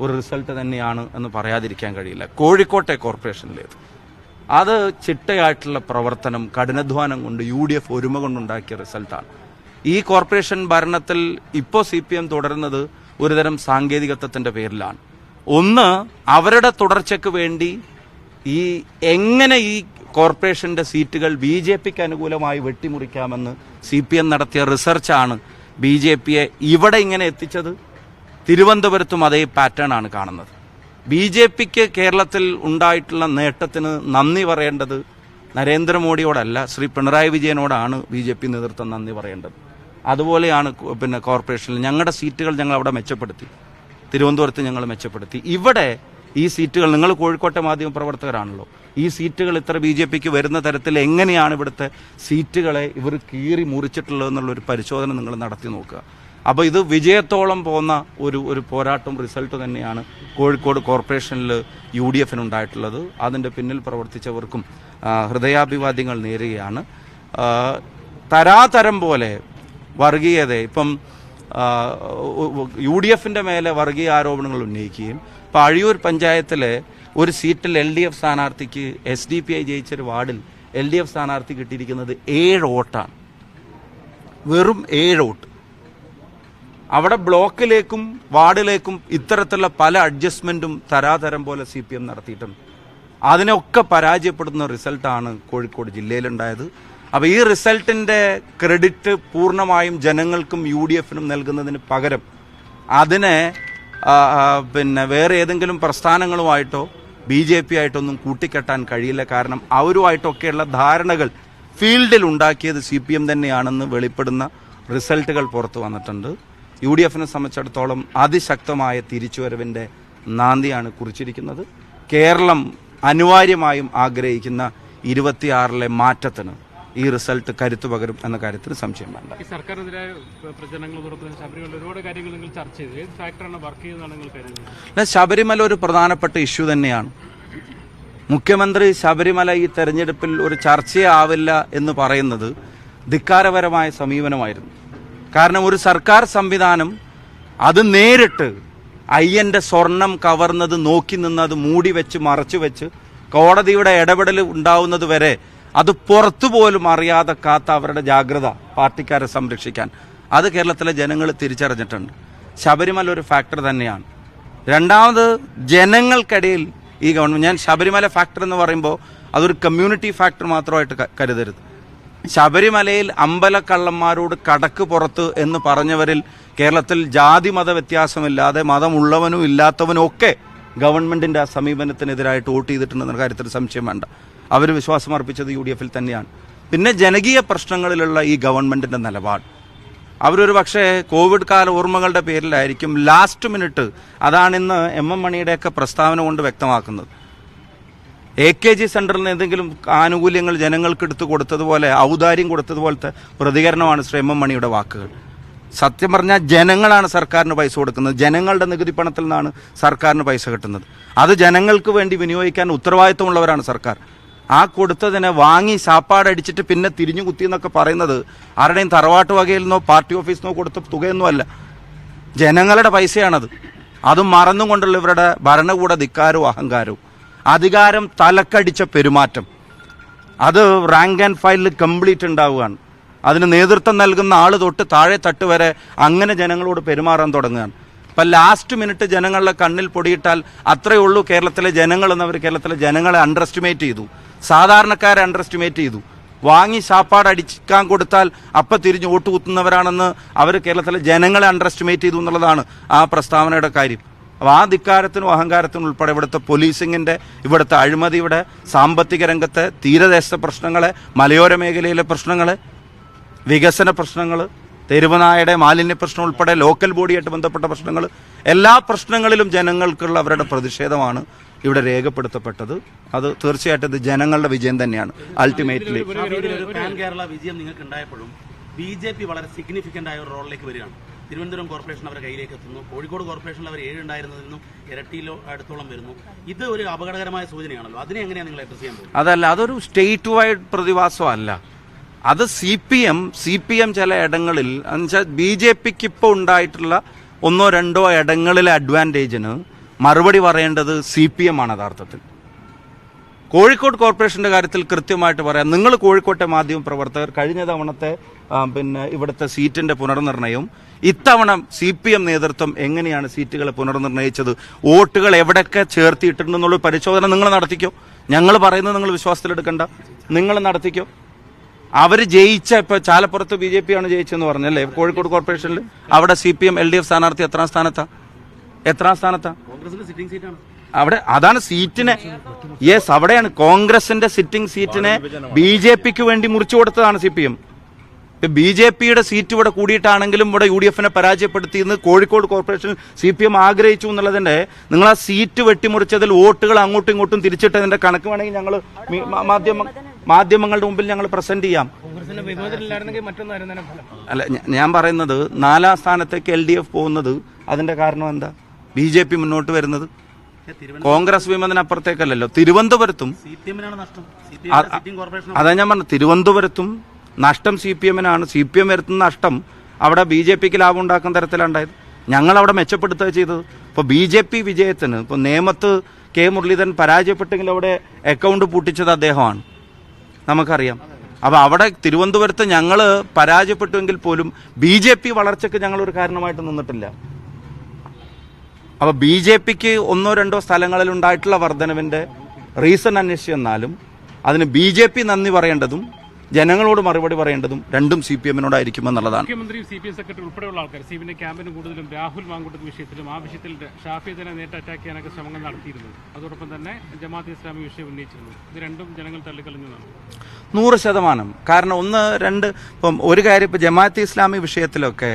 ഒരു റിസൾട്ട് തന്നെയാണ് എന്ന് പറയാതിരിക്കാൻ കഴിയില്ല. കോഴിക്കോട്ടെ കോർപ്പറേഷനിലേത് അത് ചിട്ടയായിട്ടുള്ള പ്രവർത്തനം, കഠിനാധ്വാനം കൊണ്ട് UDF ഒരുമ കൊണ്ടുണ്ടാക്കിയ റിസൾട്ടാണ്. ഈ കോർപ്പറേഷൻ ഭരണത്തിൽ ഇപ്പോൾ CPM തുടരുന്നത് ഒരുതരം സാങ്കേതികത്വത്തിൻ്റെ പേരിലാണ്. ഒന്ന്, അവരുടെ തുടർച്ചയ്ക്ക് വേണ്ടി എങ്ങനെ ഈ കോർപ്പറേഷന്റെ സീറ്റുകൾ BJPക്ക് അനുകൂലമായി വെട്ടിമുറിക്കാമെന്ന് CPM നടത്തിയ റിസർച്ചാണ് BJPയെ ഇവിടെ ഇങ്ങനെ എത്തിച്ചത്. തിരുവനന്തപുരത്തും അതേ പാറ്റേൺ ആണ് കാണുന്നത്. BJPക്ക് കേരളത്തിൽ ഉണ്ടായിട്ടുള്ള നേട്ടത്തിന് നന്ദി പറയേണ്ടത് നരേന്ദ്രമോദിയോടല്ല, ശ്രീ പിണറായി വിജയനോടാണ് BJP നേതൃത്വം നന്ദി പറയേണ്ടത്. അതുപോലെയാണ് പിന്നെ കോർപ്പറേഷനിൽ ഞങ്ങളുടെ സീറ്റുകൾ ഞങ്ങൾ അവിടെ മെച്ചപ്പെടുത്തി. തിരുവനന്തപുരത്ത് ഞങ്ങൾ മെച്ചപ്പെടുത്തി. ഇവിടെ ഈ സീറ്റുകൾ, നിങ്ങൾ കോഴിക്കോട്ടെ മാധ്യമ പ്രവർത്തകരാണല്ലോ, ഈ സീറ്റുകൾ ഇത്ര BJPക്ക് വരുന്ന തരത്തിൽ എങ്ങനെയാണ് ഇവിടുത്തെ സീറ്റുകളെ ഇവർ കീറി മുറിച്ചിട്ടുള്ളത് എന്നുള്ളൊരു പരിശോധന നിങ്ങൾ നടത്തി നോക്കുക. അപ്പോൾ ഇത് വിജയത്തോളം പോകുന്ന ഒരു പോരാട്ടം റിസൾട്ട് തന്നെയാണ് കോഴിക്കോട് കോർപ്പറേഷനിൽ UDFനുണ്ടായിട്ടുള്ളത്. അതിൻ്റെ പിന്നിൽ പ്രവർത്തിച്ചവർക്കും ഹൃദയാഭിവാദ്യങ്ങൾ നേരുകയാണ്. തരാതരം പോലെ വർഗീയത, ഇപ്പം UDFന്റെ മേലെ വർഗീയ ആരോപണങ്ങൾ ഉന്നയിക്കുകയും ഇപ്പം അഴിയൂർ പഞ്ചായത്തിലെ ഒരു സീറ്റിൽ LDF സ്ഥാനാർത്ഥിക്ക് SDPI ജയിച്ചൊരു വാർഡിൽ LDF സ്ഥാനാർത്ഥി കിട്ടിയിരിക്കുന്നത് 7 വോട്ടാണ്. വെറും 7 വോട്ട്. അവിടെ ബ്ലോക്കിലേക്കും വാർഡിലേക്കും ഇത്തരത്തിലുള്ള പല അഡ്ജസ്റ്റ്മെന്റും തരാതരം പോലെ CPM നടത്തിയിട്ടുണ്ട്. അതിനൊക്കെ പരാജയപ്പെടുന്ന റിസൾട്ടാണ് കോഴിക്കോട് ജില്ലയിലുണ്ടായത്. അപ്പോൾ ഈ റിസൾട്ടിൻ്റെ ക്രെഡിറ്റ് പൂർണ്ണമായും ജനങ്ങൾക്കും UDFനും നൽകുന്നതിന് പകരം അതിനെ പിന്നെ വേറെ ഏതെങ്കിലും പ്രസ്ഥാനങ്ങളുമായിട്ടോ BJP ആയിട്ടൊന്നും കൂട്ടിക്കെട്ടാൻ കഴിയില്ല. കാരണം അവരുമായിട്ടൊക്കെയുള്ള ധാരണകൾ ഫീൽഡിൽ ഉണ്ടാക്കിയത് CPM തന്നെയാണെന്ന് വെളിപ്പെടുന്ന റിസൾട്ടുകൾ പുറത്തു വന്നിട്ടുണ്ട്. UDFനെ സംബന്ധിച്ചിടത്തോളം അതിശക്തമായ തിരിച്ചുവരവിൻ്റെ നാന്ദിയാണ് കുറിച്ചിരിക്കുന്നത്. കേരളം അനിവാര്യമായും ആഗ്രഹിക്കുന്ന 26-ലെ മാറ്റത്തിന് ഈ റിസൾട്ട് കരുത്തു പകരും എന്ന കാര്യത്തിൽ സംശയം വേണ്ട. ഈ സർക്കാരിനെതിരായ പ്രചരണങ്ങൾ ശബരിമല ഒരുപാട് കാര്യങ്ങൾ നിങ്ങൾ ചർച്ച ചെയ്തു. ഏത് ഫാക്ടറാണ് വർക്ക് ചെയ്തതെന്നാണ് നിങ്ങൾ കരുതുന്നത്? ശബരിമല ഒരു പ്രധാനപ്പെട്ട ഇഷ്യൂ തന്നെയാണ്. മുഖ്യമന്ത്രി ശബരിമല ഈ തെരഞ്ഞെടുപ്പിൽ ഒരു ചർച്ചയാവില്ല എന്ന് പറയുന്നത് ധിക്കാരപരമായ സമീപനമായിരുന്നു. കാരണം ഒരു സർക്കാർ സംവിധാനം അത് നേരിട്ട് അയ്യന്റെ സ്വർണം കവർന്നത് നോക്കി നിന്ന് അത് മൂടി വെച്ച് മറച്ചു വെച്ച് കോടതിയുടെ ഇടപെടൽ ഉണ്ടാവുന്നത് വരെ അത് പുറത്തു പോലും അറിയാതെ കാത്ത അവരുടെ ജാഗ്രത പാർട്ടിക്കാരെ സംരക്ഷിക്കാൻ അത് കേരളത്തിലെ ജനങ്ങൾ തിരിച്ചറിഞ്ഞിട്ടുണ്ട്. ശബരിമല ഒരു ഫാക്ടർ തന്നെയാണ്. രണ്ടാമത്, ജനങ്ങൾക്കിടയിൽ ഈ ഗവൺമെന്റ്, ഞാൻ ശബരിമല ഫാക്ടർ എന്ന് പറയുമ്പോൾ അതൊരു കമ്മ്യൂണിറ്റി ഫാക്ടർ മാത്രമായിട്ട് കരുതരുത്. ശബരിമലയിൽ അമ്പലക്കള്ളന്മാരോട് കടക്ക് പുറത്ത് എന്ന് പറഞ്ഞവരിൽ കേരളത്തിൽ ജാതി മത വ്യത്യാസമില്ലാതെ മതമുള്ളവനും ഇല്ലാത്തവനും ഒക്കെ ഗവൺമെന്റിന്റെ ആ സമീപനത്തിനെതിരായിട്ട് വോട്ട് ചെയ്തിട്ടുണ്ടെന്ന കാര്യത്തിൽ സംശയം വേണ്ട. അവർ വിശ്വാസം അർപ്പിച്ചത് UDFൽ തന്നെയാണ്. പിന്നെ ജനകീയ പ്രശ്നങ്ങളിലുള്ള ഈ ഗവൺമെന്റിന്റെ നിലപാട്, അവരൊരു പക്ഷേ കോവിഡ് കാല ഓർമ്മകളുടെ പേരിലായിരിക്കും ലാസ്റ്റ് മിനിറ്റ്, അതാണിന്ന് MM മണിയുടെയൊക്കെ പ്രസ്താവന കൊണ്ട് വ്യക്തമാക്കുന്നത്. AKG സെന്ററിൽ നിന്ന് എന്തെങ്കിലും ആനുകൂല്യങ്ങൾ ജനങ്ങൾക്ക് എടുത്തു കൊടുത്തതുപോലെ, ഔദാര്യം കൊടുത്തതുപോലത്തെ പ്രതികരണമാണ് ശ്രീ MM മണിയുടെ വാക്കുകൾ. സത്യം പറഞ്ഞാൽ ജനങ്ങളാണ് സർക്കാരിന് പൈസ കൊടുക്കുന്നത്. ജനങ്ങളുടെ നികുതി പണത്തിൽ നിന്നാണ് സർക്കാരിന് പൈസ കിട്ടുന്നത്. അത് ജനങ്ങൾക്ക് വേണ്ടി വിനിയോഗിക്കാൻ ഉത്തരവാദിത്വമുള്ളവരാണ് സർക്കാർ. ആ കൊടുത്തതിനെ വാങ്ങി സാപ്പാടടിച്ചിട്ട് പിന്നെ തിരിഞ്ഞു കുത്തി എന്നൊക്കെ പറയുന്നത് ആരുടെയും തറവാട്ട് വകയിൽ നിന്നോ പാർട്ടി ഓഫീസിൽ നിന്നോ കൊടുത്ത തുകയൊന്നും അല്ല, ജനങ്ങളുടെ പൈസയാണത്. അത് മറന്നുകൊണ്ടുള്ള ഇവരുടെ ഭരണകൂട ധിക്കാരവും അഹങ്കാരവും, അധികാരം തലക്കടിച്ച പെരുമാറ്റം, അത് റാങ്ക് ആൻഡ് ഫയലിൽ കംപ്ലീറ്റ് ഉണ്ടാവുകയാണ്. അതിന് നേതൃത്വം നൽകുന്ന ആൾ തൊട്ട് താഴെ തട്ട് വരെ അങ്ങനെ ജനങ്ങളോട് പെരുമാറാൻ തുടങ്ങുകയാണ്. ഇപ്പം ലാസ്റ്റ് മിനിറ്റ് ജനങ്ങളുടെ കണ്ണിൽ പൊടിയിട്ടാൽ അത്രയേ ഉള്ളൂ കേരളത്തിലെ ജനങ്ങൾ എന്നവർ കേരളത്തിലെ ജനങ്ങളെ അണ്ടർ എസ്റ്റിമേറ്റ് ചെയ്തു, സാധാരണക്കാരെ അണ്ടർ എസ്റ്റിമേറ്റ് ചെയ്തു. വാങ്ങി ശാപ്പാട് അടിക്കാൻ കൊടുത്താൽ അപ്പം തിരിഞ്ഞ് വോട്ട് കുത്തുന്നവരാണെന്ന് അവർ കേരളത്തിലെ ജനങ്ങളെ അണ്ടർ എസ്റ്റിമേറ്റ് ചെയ്തു എന്നുള്ളതാണ് ആ പ്രസ്താവനയുടെ കാര്യം. അപ്പോൾ ആ ധിക്കാരത്തിനും അഹങ്കാരത്തിനും ഉൾപ്പെടെ ഇവിടുത്തെ പോലീസിങ്ങിൻ്റെ, ഇവിടുത്തെ അഴിമതിയുടെ, സാമ്പത്തിക രംഗത്തെ, തീരദേശ പ്രശ്നങ്ങളെ, മലയോര മേഖലയിലെ പ്രശ്നങ്ങളെ, വികസന പ്രശ്നങ്ങൾ, തെരുവനായുടെ മാലിന്യ പ്രശ്നം ഉൾപ്പെടെ ലോക്കൽ ബോഡിയായിട്ട് ബന്ധപ്പെട്ട പ്രശ്നങ്ങൾ, എല്ലാ പ്രശ്നങ്ങളിലും ജനങ്ങൾക്കുള്ള അവരുടെ പ്രതിഷേധമാണ് ഇവിടെ രേഖപ്പെടുത്തപ്പെട്ടത്. അത് തീർച്ചയായിട്ടും ഇത് ജനങ്ങളുടെ വിജയം തന്നെയാണ് അൾട്ടിമേറ്റ്ലി. പാൻ കേരള വിജയം നിങ്ങൾക്ക് ഉണ്ടായപ്പോഴും BJP വളരെ സിഗ്നിഫിക്കന്റ് ആയ ഒരു റോളിലേക്ക് വരികയാണ്. തിരുവനന്തപുരം കോർപ്പറേഷൻ അവരുടെ കയ്യിലേക്ക് എത്തുന്നു. കോഴിക്കോട് കോർപ്പറേഷനിൽ അവർ 7 ഉണ്ടായിരുന്നതിൽ നിന്നും ഇരട്ടിയിലോ അടുത്തോളം വരുന്നു. ഇത് ഒരു അപകടകരമായ സൂചനയാണല്ലോ. അതിനെ എങ്ങനെയാണ് നിങ്ങൾ അഡ്രസ് ചെയ്യാൻ പോകുന്നത്? അതല്ല, അതൊരു സ്റ്റേറ്റ് വൈഡ് പ്രതിഭാസമല്ല. അത് CPM ചില ഇടങ്ങളിൽ എന്നുവെച്ചാൽ BJPക്ക് ഇപ്പോൾ ഉണ്ടായിട്ടുള്ള 1-2 ഇടങ്ങളിലെ അഡ്വാൻറ്റേജിന് മറുപടി പറയേണ്ടത് CPM ആണ് യഥാർത്ഥത്തിൽ. കോഴിക്കോട് കോർപ്പറേഷൻ്റെ കാര്യത്തിൽ കൃത്യമായിട്ട് പറയാം. നിങ്ങൾ കോഴിക്കോട്ടെ മാധ്യമ പ്രവർത്തകർ കഴിഞ്ഞ തവണത്തെ ഇവിടുത്തെ സീറ്റിൻ്റെ പുനർനിർണയവും ഇത്തവണ CPM നേതൃത്വം എങ്ങനെയാണ് സീറ്റുകളെ പുനർനിർണയിച്ചത്, വോട്ടുകൾ എവിടെയൊക്കെ ചേർത്തിയിട്ടുണ്ടെന്നുള്ള പരിശോധന നിങ്ങൾ നടത്തിക്കോ. ഞങ്ങൾ പറയുന്നത് നിങ്ങൾ വിശ്വാസത്തിലെടുക്കണ്ട, നിങ്ങൾ നടത്തിക്കോ. അവർ ജയിച്ച ഇപ്പോൾ ചാലപ്പുറത്ത് BJP ആണ് ജയിച്ചെന്ന് പറഞ്ഞല്ലേ, കോഴിക്കോട് കോർപ്പറേഷനിൽ അവിടെ CPM LDF സ്ഥാനാർത്ഥി എത്രാം സ്ഥാനത്താ? കോൺഗ്രസിന്റെ സിറ്റിംഗ് സീറ്റാണ് അവിടെ. അതാണ് സീറ്റിനെ, യെസ്, അവിടെയാണ് കോൺഗ്രസിന്റെ സിറ്റിംഗ് സീറ്റിനെ BJPക്ക് വേണ്ടി മുറിച്ചു കൊടുത്തതാണ് CPM. BJPയുടെ സീറ്റ് ഇവിടെ കൂടിയിട്ടാണെങ്കിലും ഇവിടെ UDFനെ പരാജയപ്പെടുത്തിയെന്ന് കോഴിക്കോട് കോർപ്പറേഷൻ CPM ആഗ്രഹിച്ചു എന്നുള്ളതിന്റെ, നിങ്ങൾ ആ സീറ്റ് വെട്ടിമുറിച്ചതിൽ വോട്ടുകൾ അങ്ങോട്ടും ഇങ്ങോട്ടും തിരിച്ചിട്ടതിന്റെ കണക്ക് വേണമെങ്കിൽ ഞങ്ങൾ മാധ്യമങ്ങളുടെ മുമ്പിൽ ഞങ്ങൾ പ്രസന്റ് ചെയ്യാം. അല്ല, ഞാൻ പറയുന്നത് 4ാം സ്ഥാനത്തേക്ക് LDF പോകുന്നത് അതിന്റെ കാരണം എന്താ? BJP മുന്നോട്ട് വരുന്നത് കോൺഗ്രസ് വിമതനപ്പുറത്തേക്കല്ലല്ലോ. തിരുവനന്തപുരത്തും അതാ ഞാൻ പറഞ്ഞു, തിരുവനന്തപുരത്തും നഷ്ടം CPMനാണ്. CPM വരുത്തുന്ന നഷ്ടം അവിടെ BJPക്ക് ലാഭം ഉണ്ടാക്കുന്ന തരത്തിലാണ് ഉണ്ടായത്. ഞങ്ങൾ അവിടെ മെച്ചപ്പെടുത്തുക ചെയ്തത്. ഇപ്പോൾ BJP വിജയത്തിന് ഇപ്പോൾ നേമത്ത് K മുരളീധരൻ പരാജയപ്പെട്ടെങ്കിൽ അവിടെ അക്കൗണ്ട് പൂട്ടിച്ചത് അദ്ദേഹമാണ്, നമുക്കറിയാം. അപ്പോൾ അവിടെ തിരുവനന്തപുരത്ത് ഞങ്ങൾ പരാജയപ്പെട്ടുവെങ്കിൽ പോലും BJP വളർച്ചയ്ക്ക് ഞങ്ങളൊരു കാരണമായിട്ട് നിന്നിട്ടില്ല. അപ്പോൾ BJPക്ക് 1-2 സ്ഥലങ്ങളിൽ ഉണ്ടായിട്ടുള്ള വർധനവിൻ്റെ റീസൺ അന്വേഷിച്ച് വന്നാലും അതിന് BJP നന്ദി പറയേണ്ടതും ജനങ്ങളോട് മറുപടി പറയേണ്ടതും രണ്ടും CPMനോടായിരിക്കുമെന്നുള്ളതാണ്. മുഖ്യമന്ത്രിയും CPM സെക്രട്ടറി ഉൾപ്പെടെയുള്ള ആൾക്കാർ CPMന്റെ ക്യാമ്പിന് കൂടുതലും രാഹുൽ മാങ്കൂട്ടത്ത് വിഷയത്തിലും ആ വിഷയത്തിൽ ഷാഫിയെ തന്നെ നേരിട്ട് അറ്റാക്ക് ചെയ്യാനൊക്കെ ശ്രമങ്ങൾ നടത്തിയിരുന്നു. അതോടൊപ്പം തന്നെ ജമാഅത്ത് ഇസ്ലാമി വിഷയം ഉന്നയിച്ചിരുന്നു. ഇത് രണ്ടും ജനങ്ങൾ തള്ളിക്കളഞ്ഞതാണ് 100%. കാരണം 1-2 ഇപ്പം ഒരു കാര്യം, ഇപ്പോൾ ജമാഅത്ത് ഇസ്ലാമി വിഷയത്തിലൊക്കെ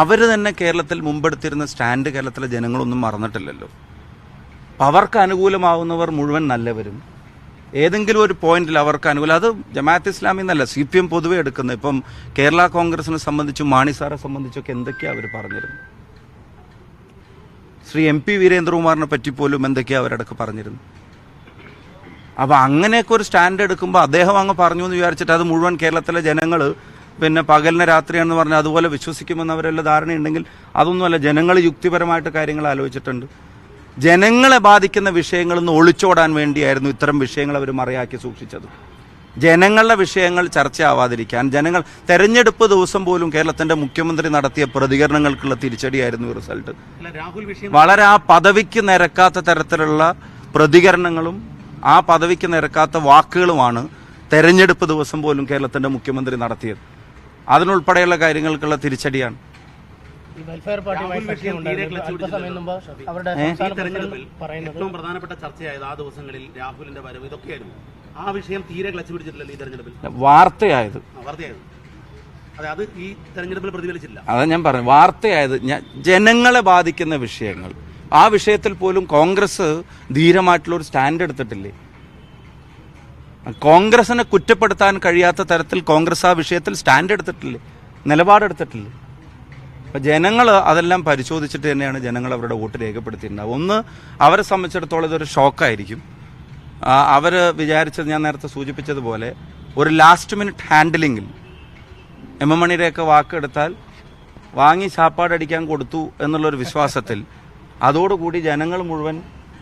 അവർ തന്നെ കേരളത്തിൽ മുമ്പെടുത്തിരുന്ന സ്റ്റാൻഡ് കേരളത്തിലെ ജനങ്ങളൊന്നും മറന്നിട്ടില്ലല്ലോ. അവർക്ക് അനുകൂലമാവുന്നവർ മുഴുവൻ നല്ലവരും, ഏതെങ്കിലും ഒരു പോയിന്റിൽ അവർക്ക് അനുകൂലം, അത് ജമാഅത്ത് ഇസ്ലാമി എന്നല്ല CPM പൊതുവെ എടുക്കുന്നത്. ഇപ്പം കേരള കോൺഗ്രസിനെ സംബന്ധിച്ചും മാണി സാറെ സംബന്ധിച്ചൊക്കെ എന്തൊക്കെയാണ് അവർ പറഞ്ഞിരുന്നു. ശ്രീ MP വീരേന്ദ്രകുമാറിനെ പറ്റിപ്പോലും എന്തൊക്കെയാണ് അവരടക്കം പറഞ്ഞിരുന്നു. അപ്പോൾ അങ്ങനെയൊക്കെ ഒരു സ്റ്റാൻഡ് എടുക്കുമ്പോൾ അദ്ദേഹം അങ്ങ് പറഞ്ഞു എന്ന് വിചാരിച്ചിട്ട് അത് മുഴുവൻ കേരളത്തിലെ ജനങ്ങൾ പിന്നെ പകലിന് രാത്രിയാണെന്ന് പറഞ്ഞാൽ അതുപോലെ വിശ്വസിക്കുമെന്ന് അവരെല്ലാം ധാരണയുണ്ടെങ്കിൽ അതൊന്നുമല്ല. ജനങ്ങൾ യുക്തിപരമായിട്ട് കാര്യങ്ങൾ ആലോചിച്ചിട്ടുണ്ട്. ജനങ്ങളെ ബാധിക്കുന്ന വിഷയങ്ങളിൽ നിന്ന് ഒളിച്ചോടാൻ വേണ്ടിയായിരുന്നു ഇത്തരം വിഷയങ്ങൾ അവർ മറയാക്കി സൂക്ഷിച്ചത്. ജനങ്ങളുടെ വിഷയങ്ങൾ ചർച്ചയാവാതിരിക്കാൻ, ജനങ്ങൾ തെരഞ്ഞെടുപ്പ് ദിവസം പോലും കേരളത്തിന്റെ മുഖ്യമന്ത്രി നടത്തിയ പ്രതികരണങ്ങൾക്കുള്ള തിരിച്ചടിയായിരുന്നു ഈ റിസൾട്ട്. വളരെ ആ പദവിക്ക് നിരക്കാത്ത തരത്തിലുള്ള പ്രതികരണങ്ങളും ആ പദവിക്ക് നിരക്കാത്ത വാക്കുകളുമാണ് തെരഞ്ഞെടുപ്പ് ദിവസം പോലും കേരളത്തിന്റെ മുഖ്യമന്ത്രി നടത്തിയത്. അതിനുൾപ്പെടെയുള്ള കാര്യങ്ങൾക്കുള്ള തിരിച്ചടിയാണ്. ഏറ്റവും പ്രധാനപ്പെട്ട ചർച്ചയായത് ആ ദിവസങ്ങളിൽ രാഹുലിന്റെ വരവ് ഇതൊക്കെയായിരുന്നു. ആ വിഷയം തീരെ ക്ലച്ച് പിടിച്ചിട്ടില്ലല്ലോ ഈ തെരഞ്ഞെടുപ്പിൽ. വാർത്തയായത് അതെ, അത് ഈ തെരഞ്ഞെടുപ്പിൽ പ്രതിഫലിച്ചില്ല. അതാ ഞാൻ പറഞ്ഞു, വാർത്തയായത് ജനങ്ങളെ ബാധിക്കുന്ന വിഷയങ്ങൾ. ആ വിഷയത്തിൽ പോലും കോൺഗ്രസ് ധീരമായിട്ടുള്ള ഒരു സ്റ്റാൻഡ് എടുത്തിട്ടില്ലേ? കോൺഗ്രസിനെ കുറ്റപ്പെടുത്താൻ കഴിയാത്ത തരത്തിൽ കോൺഗ്രസ് ആ വിഷയത്തിൽ സ്റ്റാൻഡ് എടുത്തിട്ടില്ലേ, നിലപാടെടുത്തിട്ടില്ലേ? അപ്പം ജനങ്ങൾ അതെല്ലാം പരിശോധിച്ചിട്ട് തന്നെയാണ് ജനങ്ങൾ അവരുടെ വോട്ട് രേഖപ്പെടുത്തിയിട്ടുണ്ടാവുക. ഒന്ന്, അവരെ സംബന്ധിച്ചിടത്തോളം ഇതൊരു ഷോക്കായിരിക്കും. അവർ വിചാരിച്ചത് ഞാൻ നേരത്തെ സൂചിപ്പിച്ചതുപോലെ ഒരു ലാസ്റ്റ് മിനിറ്റ് ഹാൻഡിലിങ്ങിൽ MM മണിയുടെയൊക്കെ വാക്കെടുത്താൽ വാങ്ങി ശാപ്പാടടിക്കാൻ കൊടുത്തു എന്നുള്ളൊരു വിശ്വാസത്തിൽ അതോടുകൂടി ജനങ്ങൾ മുഴുവൻ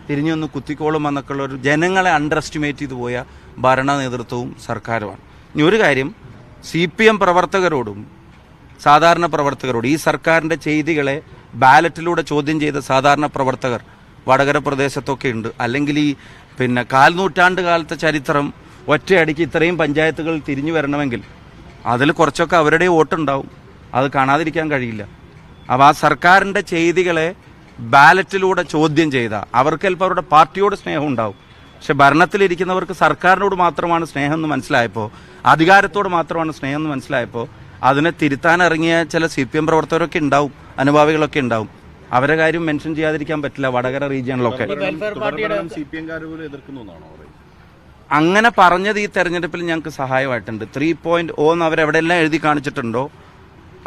തിരിഞ്ഞൊന്ന് കുത്തിക്കോളും എന്നൊക്കെയുള്ളൊരു ജനങ്ങളെ അണ്ടർ എസ്റ്റിമേറ്റ് ചെയ്തു പോയ ഭരണ നേതൃത്വവും സർക്കാരുമാണ്. ഇനി ഒരു കാര്യം, CPM പ്രവർത്തകരോടും സാധാരണ പ്രവർത്തകരോട് ഈ സർക്കാരിൻ്റെ ചെയ്തികളെ ബാലറ്റിലൂടെ ചോദ്യം ചെയ്ത സാധാരണ പ്രവർത്തകർ വടകര പ്രദേശത്തൊക്കെ ഉണ്ട്. അല്ലെങ്കിൽ ഈ കാൽനൂറ്റാണ്ട് കാലത്തെ ചരിത്രം ഒറ്റയടിക്ക് ഇത്രയും പഞ്ചായത്തുകൾ തിരിഞ്ഞു വരണമെങ്കിൽ അതിൽ കുറച്ചൊക്കെ അവരുടെ വോട്ടുണ്ടാവും. അത് കാണാതിരിക്കാൻ കഴിയില്ല. അപ്പോൾ ആ സർക്കാരിൻ്റെ ചെയ്തികളെ ബാലറ്റിലൂടെ ചോദ്യം ചെയ്ത അവർക്ക് ചിലപ്പോൾ അവരുടെ പാർട്ടിയോട് സ്നേഹം ഉണ്ടാവും. പക്ഷെ ഭരണത്തിലിരിക്കുന്നവർക്ക് സർക്കാരിനോട് മാത്രമാണ് സ്നേഹം എന്ന് മനസ്സിലായപ്പോൾ, അധികാരത്തോട് മാത്രമാണ് സ്നേഹം എന്ന് മനസ്സിലായപ്പോൾ അതിനെ തിരുത്താനിറങ്ങിയ ചില CPM പ്രവർത്തകരൊക്കെ ഉണ്ടാവും, അനുഭാവികളൊക്കെ ഉണ്ടാവും. അവരെ കാര്യം മെൻഷൻ ചെയ്യാതിരിക്കാൻ പറ്റില്ല. വടകര റീജിയണിലൊക്കെ അങ്ങനെ പറഞ്ഞത് ഈ തെരഞ്ഞെടുപ്പിൽ ഞങ്ങൾക്ക് സഹായമായിട്ടുണ്ട്. 3.0 എന്ന് അവരെവിടെയെല്ലാം എഴുതി കാണിച്ചിട്ടുണ്ടോ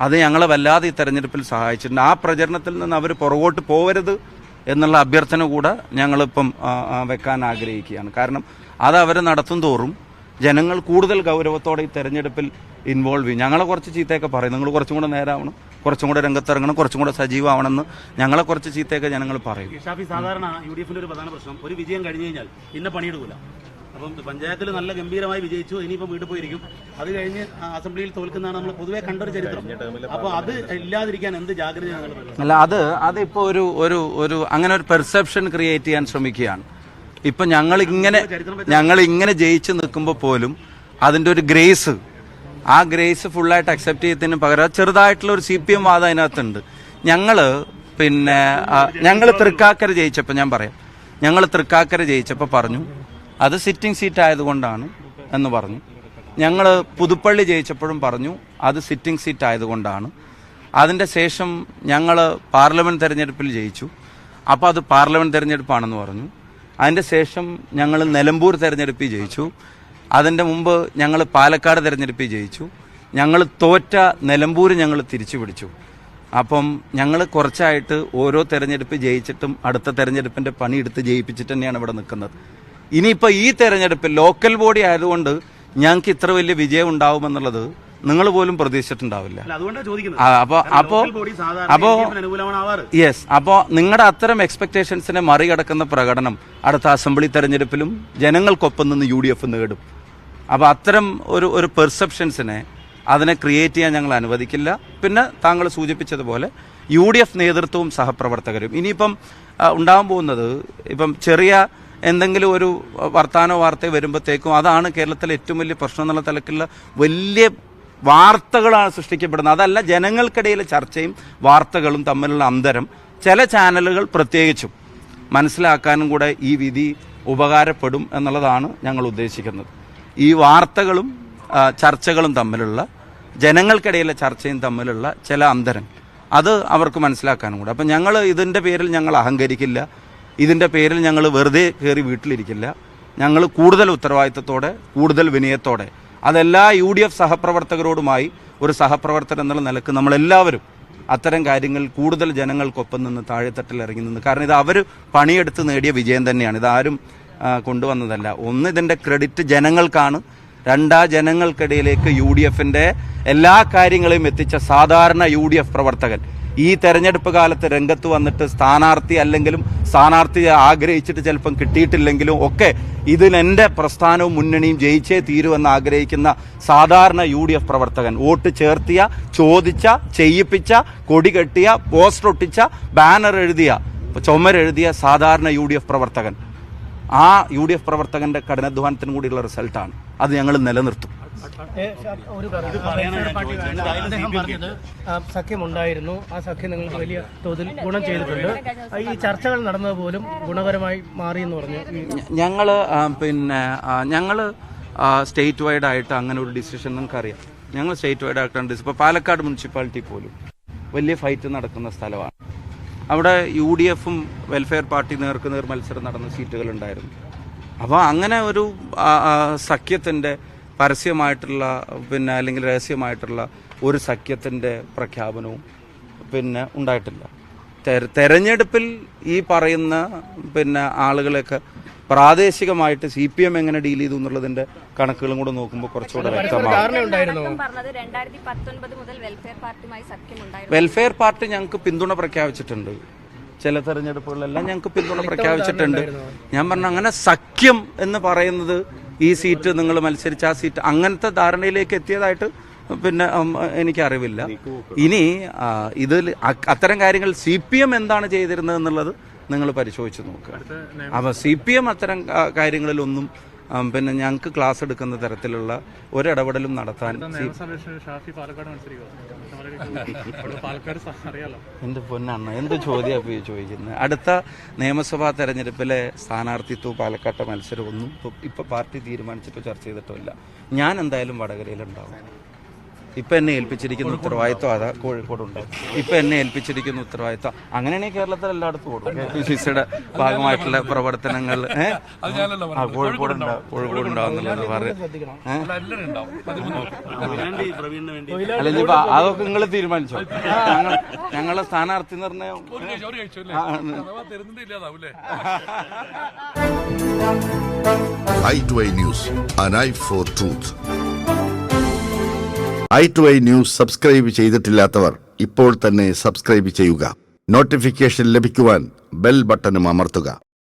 അത് ഞങ്ങളെ വല്ലാതെ ഈ തെരഞ്ഞെടുപ്പിൽ സഹായിച്ചിട്ടുണ്ട്. ആ പ്രചരണത്തിൽ നിന്ന് അവർ പുറകോട്ട് പോകരുത് എന്നുള്ള അഭ്യർത്ഥന കൂടെ ഞങ്ങളിപ്പം വെക്കാൻ ആഗ്രഹിക്കുകയാണ്. കാരണം അത് അവർ നടത്തും തോറും ജനങ്ങൾ കൂടുതൽ ഗൗരവത്തോടെ ഈ തെരഞ്ഞെടുപ്പിൽ ഇൻവോൾവ് ചെയ്യും. ഞങ്ങളെ കുറച്ച് ചീത്തയൊക്കെ പറയും, നിങ്ങൾ കുറച്ചും കൂടെ നേരാവണം, കുറച്ചും കൂടെ രംഗത്തിറങ്ങണം, കുറച്ചും കൂടെ സജീവമാവണമെന്ന് ഞങ്ങളെ കുറച്ച് ചീത്തയൊക്കെ ജനങ്ങൾ പറയും. ഷാഫി, സാധാരണ UDFന്റെ ഒരു പ്രധാന പ്രശ്നം ഒരു വിജയം കഴിഞ്ഞു കഴിഞ്ഞാൽ പിന്നെ പണിയെടുക്കില്ല. അപ്പം പഞ്ചായത്തിൽ നല്ല ഗംഭീരമായി വിജയിച്ചു, ഇനിയിപ്പോൾ വീട്ടിൽ പോയിരിക്കും, അത് കഴിഞ്ഞ് അസംബ്ലിയിൽ തോൽക്കുന്നതാണ് നമ്മൾ പൊതുവെ കണ്ടൊരു ചരിത്രം. അപ്പോൾ അത് ഇല്ലാതിരിക്കാൻ എന്ത് ജാഗ്രത? അല്ല, അതിപ്പോ ഒരു അങ്ങനെ ഒരു പെർസെപ്ഷൻ ക്രിയേറ്റ് ചെയ്യാൻ ശ്രമിക്കുകയാണ്. ഇപ്പൊ ഞങ്ങൾ ഇങ്ങനെ ജയിച്ചു നിൽക്കുമ്പോൾ പോലും അതിന്റെ ഒരു ഗ്രേസ്, ആ ഗ്രേസ് ഫുള്ളായിട്ട് അക്സെപ്റ്റ് ചെയ്തതിന് പകരം ചെറുതായിട്ടുള്ള ഒരു CPM വാദം അതിനകത്തുണ്ട്. ഞങ്ങൾ തൃക്കാക്കര ജയിച്ചപ്പോൾ ഞങ്ങൾ തൃക്കാക്കര ജയിച്ചപ്പോൾ പറഞ്ഞു അത് സിറ്റിംഗ് സീറ്റ് ആയതുകൊണ്ടാണ് എന്ന് പറഞ്ഞു. ഞങ്ങൾ പുതുപ്പള്ളി ജയിച്ചപ്പോഴും പറഞ്ഞു അത് സിറ്റിംഗ് സീറ്റ് ആയതുകൊണ്ടാണ്. അതിൻ്റെ ശേഷം ഞങ്ങൾ പാർലമെൻറ്റ് തെരഞ്ഞെടുപ്പിൽ ജയിച്ചു, അപ്പോൾ അത് പാർലമെൻറ്റ് തെരഞ്ഞെടുപ്പാണെന്ന് പറഞ്ഞു. അതിൻ്റെ ശേഷം ഞങ്ങൾ നിലമ്പൂർ തെരഞ്ഞെടുപ്പിൽ ജയിച്ചു. അതിൻ്റെ മുമ്പ് ഞങ്ങൾ പാലക്കാട് തെരഞ്ഞെടുപ്പിൽ ജയിച്ചു. ഞങ്ങൾ തോറ്റ നിലമ്പൂർ ഞങ്ങൾ തിരിച്ചു പിടിച്ചു. അപ്പം ഞങ്ങൾ കുറച്ചായിട്ട് ഓരോ തെരഞ്ഞെടുപ്പ് ജയിച്ചിട്ടും അടുത്ത തെരഞ്ഞെടുപ്പിൻ്റെ പണിയെടുത്ത് ജയിപ്പിച്ചിട്ട് തന്നെയാണ് ഇവിടെ നിൽക്കുന്നത്. ഇനിയിപ്പോൾ ഈ തെരഞ്ഞെടുപ്പിൽ ലോക്കൽ ബോഡി ആയതുകൊണ്ട് ഞങ്ങൾക്ക് ഇത്ര വലിയ വിജയം ഉണ്ടാവുമെന്നുള്ളത് നിങ്ങൾ പോലും പ്രതീക്ഷിച്ചിട്ടുണ്ടാവില്ല. അപ്പോൾ നിങ്ങളുടെ അത്തരം എക്സ്പെക്ടേഷൻസിനെ മറികടക്കുന്ന പ്രകടനം അടുത്ത അസംബ്ലി തെരഞ്ഞെടുപ്പിലും ജനങ്ങൾക്കൊപ്പം നിന്ന് UDF നേടും. അപ്പോൾ അത്തരം ഒരു പെർസെപ്ഷൻസിനെ അതിനെ ക്രിയേറ്റ് ചെയ്യാൻ ഞങ്ങൾ അനുവദിക്കില്ല. പിന്നെ താങ്കൾ സൂചിപ്പിച്ചതുപോലെ UDF നേതൃത്വവും സഹപ്രവർത്തകരും ഇനിയിപ്പം ഉണ്ടാകാൻ പോകുന്നത് ഇപ്പം ചെറിയ എന്തെങ്കിലും ഒരു വർത്താനോ വാർത്തയോ വരുമ്പോഴത്തേക്കും അതാണ് കേരളത്തിലെ ഏറ്റവും വലിയ പ്രശ്നം എന്നുള്ള തലക്കുള്ള വലിയ വാർത്തകളാണ് സൃഷ്ടിക്കപ്പെടുന്നത്. അതല്ല, ജനങ്ങൾക്കിടയിലെ ചർച്ചയും വാർത്തകളും തമ്മിലുള്ള അന്തരം ചില ചാനലുകൾ പ്രത്യേകിച്ചും മനസ്സിലാക്കാനും കൂടെ ഈ വിധി ഉപകാരപ്പെടും എന്നുള്ളതാണ് ഞങ്ങൾ ഉദ്ദേശിക്കുന്നത്. ഈ വാർത്തകളും ചർച്ചകളും തമ്മിലുള്ള ജനങ്ങൾക്കിടയിലെ ചർച്ചയും തമ്മിലുള്ള ചില അന്തരം അത് അവർക്ക് മനസ്സിലാക്കാനും കൂടെ. അപ്പം ഞങ്ങൾ ഇതിൻ്റെ പേരിൽ ഞങ്ങൾ അഹങ്കരിക്കില്ല, ഇതിൻ്റെ പേരിൽ ഞങ്ങൾ വെറുതെ കയറി വീട്ടിലിരിക്കില്ല. ഞങ്ങൾ കൂടുതൽ ഉത്തരവാദിത്തത്തോടെ, കൂടുതൽ വിനയത്തോടെ, അതെല്ലാ UDF സഹപ്രവർത്തകരോടുമായി ഒരു സഹപ്രവർത്തകൻ എന്നുള്ള നിലക്ക് നമ്മളെല്ലാവരും അത്തരം കാര്യങ്ങൾ കൂടുതൽ ജനങ്ങൾക്കൊപ്പം നിന്ന് താഴെത്തട്ടിൽ ഇറങ്ങി നിന്ന്, കാരണം ഇത് അവർ പണിയെടുത്ത് നേടിയ വിജയം തന്നെയാണ്, ഇതാരും കൊണ്ടുവന്നതല്ല. ഒന്ന്, ഇതിൻ്റെ ക്രെഡിറ്റ് ജനങ്ങൾക്കാണ്. രണ്ടാ, ജനങ്ങൾക്കിടയിലേക്ക് UDFന്റെ എല്ലാ കാര്യങ്ങളെയും എത്തിച്ച സാധാരണ UDF പ്രവർത്തകൻ ഈ തെരഞ്ഞെടുപ്പ് കാലത്ത് രംഗത്ത് വന്നിട്ട് സ്ഥാനാർത്ഥി അല്ലെങ്കിലും സ്ഥാനാർത്ഥിയെ ആഗ്രഹിച്ചിട്ട് ചിലപ്പം കിട്ടിയിട്ടില്ലെങ്കിലും ഒക്കെ ഇതിൽ എൻ്റെ പ്രസ്ഥാനവും മുന്നണിയും ജയിച്ചേ തീരുമെന്ന് ആഗ്രഹിക്കുന്ന സാധാരണ UDF പ്രവർത്തകൻ, വോട്ട് ചേർത്തിയ, ചോദിച്ച, ചെയ്യിപ്പിച്ച, കൊടി കെട്ടിയ, പോസ്റ്റർ ഒട്ടിച്ച, ബാനർ എഴുതിയ, ചുമരെഴുതിയ സാധാരണ UDF പ്രവർത്തകൻ, ആ UDF പ്രവർത്തകന്റെ കഠിനാധ്വാനത്തിനും കൂടിയുള്ള റിസൾട്ടാണ്. അത് ഞങ്ങൾ നിലനിർത്തും. സഖ്യമുണ്ടായിരുന്നു, ആ സഖ്യം നിങ്ങൾക്ക് വലിയ തോതിൽ ഗുണം ചെയ്തിട്ടുണ്ട്. ഈ ചർച്ചകൾ നടന്നത് പോലും ഗുണപരമായി മാറി എന്ന് പറഞ്ഞു. ഞങ്ങൾ സ്റ്റേറ്റ് വൈഡ് ആയിട്ട് അങ്ങനെ ഒരു ഡിസിഷൻ നിങ്ങൾക്കറിയാം. ഞങ്ങൾ സ്റ്റേറ്റ് വൈഡ് ആയിട്ടാണ്. ഇപ്പോൾ പാലക്കാട് മുനിസിപ്പാലിറ്റി പോലും വലിയ ഫൈറ്റ് നടക്കുന്ന സ്ഥലമാണ്. അവിടെ UDFും വെൽഫെയർ പാർട്ടി നേർക്കുനേർ മത്സരം നടന്ന സീറ്റുകളുണ്ടായിരുന്നു. അപ്പോൾ അങ്ങനെ ഒരു സഖ്യത്തിൻ്റെ പരസ്യമായിട്ടുള്ള അല്ലെങ്കിൽ രഹസ്യമായിട്ടുള്ള ഒരു സഖ്യത്തിൻ്റെ പ്രഖ്യാപനവും ഉണ്ടായിട്ടില്ല. തെരഞ്ഞെടുപ്പിൽ ഈ പറയുന്ന ആളുകളെയൊക്കെ പ്രാദേശികമായിട്ട് CPM എങ്ങനെ ഡീൽ ചെയ്തു എന്നുള്ളതിന്റെ കണക്കുകളും കൂടെ നോക്കുമ്പോൾ കുറച്ചുകൂടെ വ്യക്തമാകും. വെൽഫെയർ പാർട്ടി ഞങ്ങൾക്ക് പിന്തുണ പ്രഖ്യാപിച്ചിട്ടുണ്ട്. ചില തെരഞ്ഞെടുപ്പുകളിലെല്ലാം ഞങ്ങൾക്ക് പിന്തുണ പ്രഖ്യാപിച്ചിട്ടുണ്ട്. ഞാൻ പറഞ്ഞ അങ്ങനെ സഖ്യം എന്ന് പറയുന്നത് ഈ സീറ്റ് നിങ്ങൾ മത്സരിച്ച ആ സീറ്റ് അങ്ങനത്തെ ധാരണയിലേക്ക് എത്തിയതായിട്ട് പിന്നെ എനിക്കറിവില്ല. ഇനി ഇതിൽ അത്തരം കാര്യങ്ങൾ CPM എന്താണ് ചെയ്തിരുന്നത് എന്നുള്ളത് നിങ്ങൾ പരിശോധിച്ച് നോക്കുക. അപ്പോൾ CPM അത്തരം കാര്യങ്ങളിലൊന്നും പിന്നെ ഞങ്ങൾക്ക് ക്ലാസ് എടുക്കുന്ന തരത്തിലുള്ള ഒരിടപെടലും നടത്താൻ എന്ത് പൊന്നാണ്, എന്ത് ചോദ്യമാണ് ചോദിക്കുന്നത്? അടുത്ത നിയമസഭാ തെരഞ്ഞെടുപ്പിലെ സ്ഥാനാർത്ഥിത്വം, പാലക്കാട്ടെ മത്സരമൊന്നും ഇപ്പൊ പാർട്ടി തീരുമാനിച്ചിട്ടോ ചർച്ച ചെയ്തിട്ടോ ഇല്ല. ഞാൻ എന്തായാലും വടകരയിലുണ്ടാവും. ഇപ്പം എന്നെ ഏൽപ്പിച്ചിരിക്കുന്ന ഉത്തരവാദിത്വം അതാ കോഴിക്കോടുണ്ടാവും. ഇപ്പം എന്നെ ഏൽപ്പിച്ചിരിക്കുന്ന ഉത്തരവാദിത്വം അങ്ങനെയാണെങ്കിൽ കേരളത്തിൽ എല്ലായിടത്തും കൊടുക്കും. KPCCയുടെ ഭാഗമായിട്ടുള്ള പ്രവർത്തനങ്ങൾ കോഴിക്കോടുണ്ടാവും എന്നുള്ളത് പറയും. അല്ലെങ്കിൽ ഇപ്പൊ അതൊക്കെ നിങ്ങൾ തീരുമാനിച്ചോ? ഞങ്ങളെ സ്ഥാനാർത്ഥി നിർണയം i2i News, an eye for truth. i2i News subscribe ചെയ്തിട്ടില്ലാത്തവർ ഇപ്പോൾ തന്നെ സബ്സ്ക്രൈബ് ചെയ്യുക. നോട്ടിഫിക്കേഷൻ ലഭിക്കുവാൻ ബെൽ ബട്ടണും അമർത്തുക.